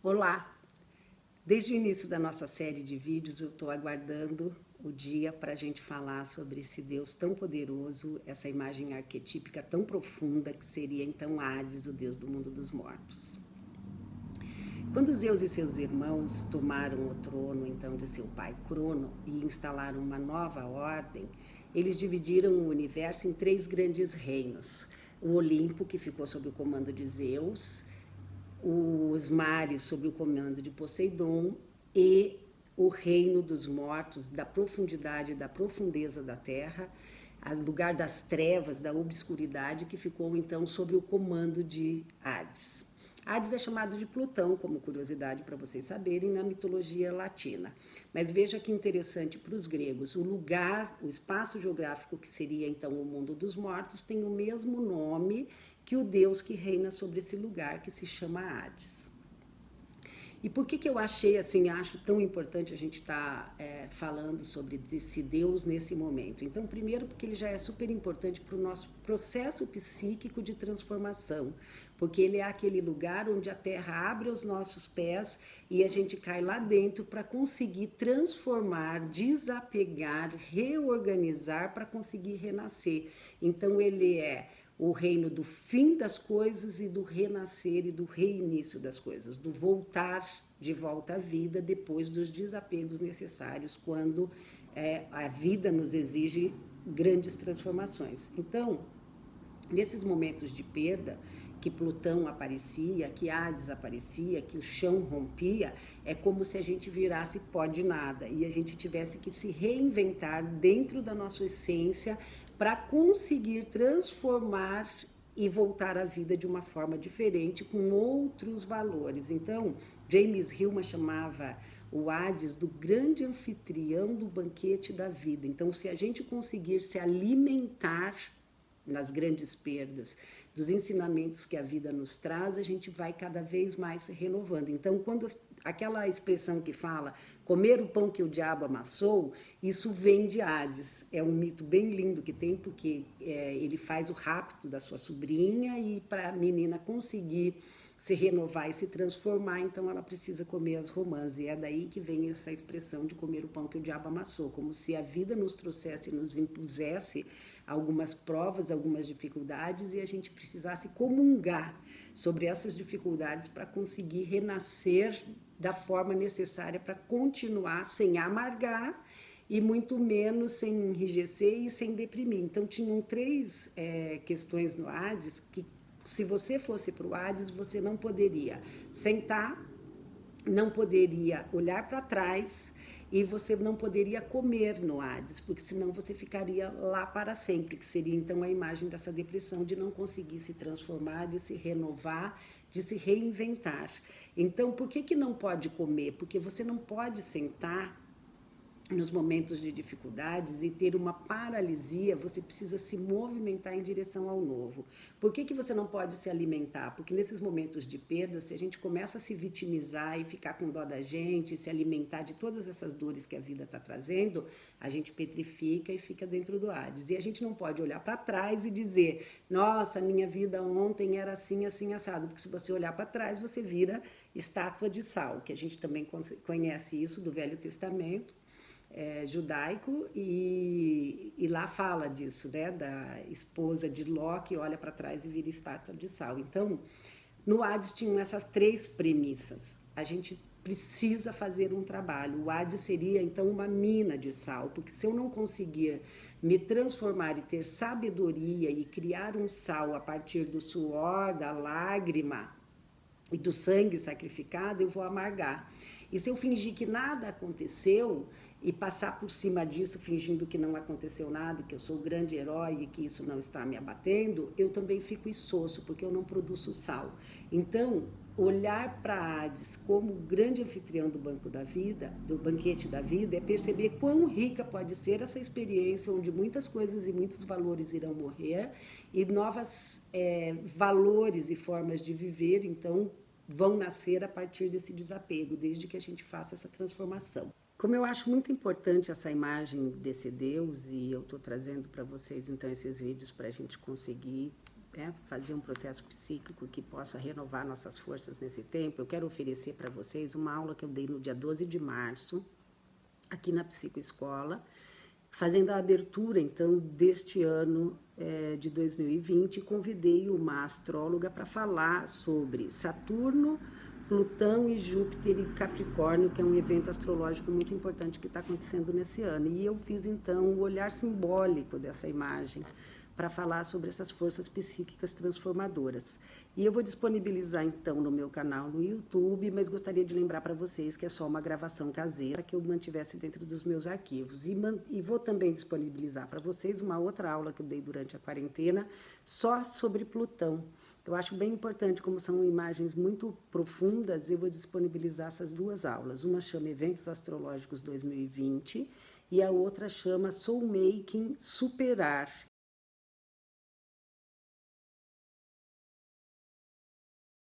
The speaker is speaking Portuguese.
Olá! Desde o início da nossa série de vídeos eu estou aguardando o dia para a gente falar sobre esse Deus tão poderoso, essa imagem arquetípica tão profunda que seria então Hades, o Deus do mundo dos mortos. Quando Zeus e seus irmãos tomaram o trono então de seu pai Crono e instalaram uma nova ordem, eles dividiram o universo em 3 grandes reinos. O Olimpo, que ficou sob o comando de Zeus, os mares sob o comando de Poseidon e o reino dos mortos, da profundidade e da profundeza da terra, o lugar das trevas, da obscuridade, que ficou então sob o comando de Hades. Hades é chamado de Plutão, como curiosidade para vocês saberem, na mitologia latina. Mas veja que interessante para os gregos, o lugar, o espaço geográfico que seria então o mundo dos mortos, tem o mesmo nome que o Deus que reina sobre esse lugar, que se chama Hades. E por que eu acho tão importante a gente estar falando sobre esse Deus nesse momento? Então, primeiro, porque ele já é super importante para o nosso processo psíquico de transformação, porque ele é aquele lugar onde a terra abre os nossos pés e a gente cai lá dentro para conseguir transformar, desapegar, reorganizar para conseguir renascer. Então, ele é o reino do fim das coisas e do renascer e do reinício das coisas, do voltar de volta à vida depois dos desapegos necessários, quando a vida nos exige grandes transformações. Então, nesses momentos de perda, que Plutão aparecia, que Hades aparecia, que o chão rompia, é como se a gente virasse pó de nada e a gente tivesse que se reinventar dentro da nossa essência para conseguir transformar e voltar à vida de uma forma diferente, com outros valores. Então, James Hillman chamava o Hades do grande anfitrião do banquete da vida. Então, se a gente conseguir se alimentar nas grandes perdas, dos ensinamentos que a vida nos traz, a gente vai cada vez mais se renovando. Então, quando aquela expressão que fala comer o pão que o diabo amassou, isso vem de Hades. É um mito bem lindo que tem, porque ele faz o rapto da sua sobrinha e para a menina conseguir se renovar e se transformar, então ela precisa comer as romãs. E é daí que vem essa expressão de comer o pão que o diabo amassou, como se a vida nos trouxesse, nos impusesse algumas provas, algumas dificuldades, e a gente precisasse comungar sobre essas dificuldades para conseguir renascer da forma necessária para continuar sem amargar e muito menos sem enrijecer e sem deprimir. Então tinham 3 questões no Hades que, se você fosse para o Hades, você não poderia sentar, não poderia olhar para trás e você não poderia comer no Hades, porque senão você ficaria lá para sempre, que seria então a imagem dessa depressão de não conseguir se transformar, de se renovar, de se reinventar. Então, por que não pode comer? Porque você não pode sentar nos momentos de dificuldades e ter uma paralisia, você precisa se movimentar em direção ao novo. Por que você não pode se alimentar? Porque nesses momentos de perda, se a gente começa a se vitimizar e ficar com dó da gente, se alimentar de todas essas dores que a vida está trazendo, a gente petrifica e fica dentro do Hades. E a gente não pode olhar para trás e dizer, nossa, minha vida ontem era assim, assim, assado. Porque se você olhar para trás, você vira estátua de sal, que a gente também conhece isso do Velho Testamento, judaico, e lá fala disso, né, da esposa de Ló que olha para trás e vira estátua de sal. Então, no Hades tinham essas 3 premissas. A gente precisa fazer um trabalho. O Hades seria, então, uma mina de sal, porque se eu não conseguir me transformar e ter sabedoria e criar um sal a partir do suor, da lágrima e do sangue sacrificado, eu vou amargar. E se eu fingir que nada aconteceu e passar por cima disso, fingindo que não aconteceu nada, que eu sou o grande herói e que isso não está me abatendo, eu também fico insosso, porque eu não produzo sal. Então, olhar para Hades como o grande anfitrião do banco da vida, do banquete da vida, é perceber quão rica pode ser essa experiência, onde muitas coisas e muitos valores irão morrer e novas valores e formas de viver, então, vão nascer a partir desse desapego, desde que a gente faça essa transformação. Como eu acho muito importante essa imagem desse Deus, e eu estou trazendo para vocês então esses vídeos para a gente conseguir né, fazer um processo psíquico que possa renovar nossas forças nesse tempo, eu quero oferecer para vocês uma aula que eu dei no dia 12 de março, aqui na Psicoescola, fazendo a abertura, então, deste ano de 2020, convidei uma astróloga para falar sobre Saturno, Plutão e Júpiter e Capricórnio, que é um evento astrológico muito importante que está acontecendo nesse ano. E eu fiz, então, o olhar simbólico dessa imagem para falar sobre essas forças psíquicas transformadoras. E eu vou disponibilizar, então, no meu canal no YouTube, mas gostaria de lembrar para vocês que é só uma gravação caseira que eu mantivesse dentro dos meus arquivos. E vou também disponibilizar para vocês uma outra aula que eu dei durante a quarentena, só sobre Plutão. Eu acho bem importante, como são imagens muito profundas, eu vou disponibilizar essas duas aulas. Uma chama Eventos Astrológicos 2020 e a outra chama Soulmaking Superar.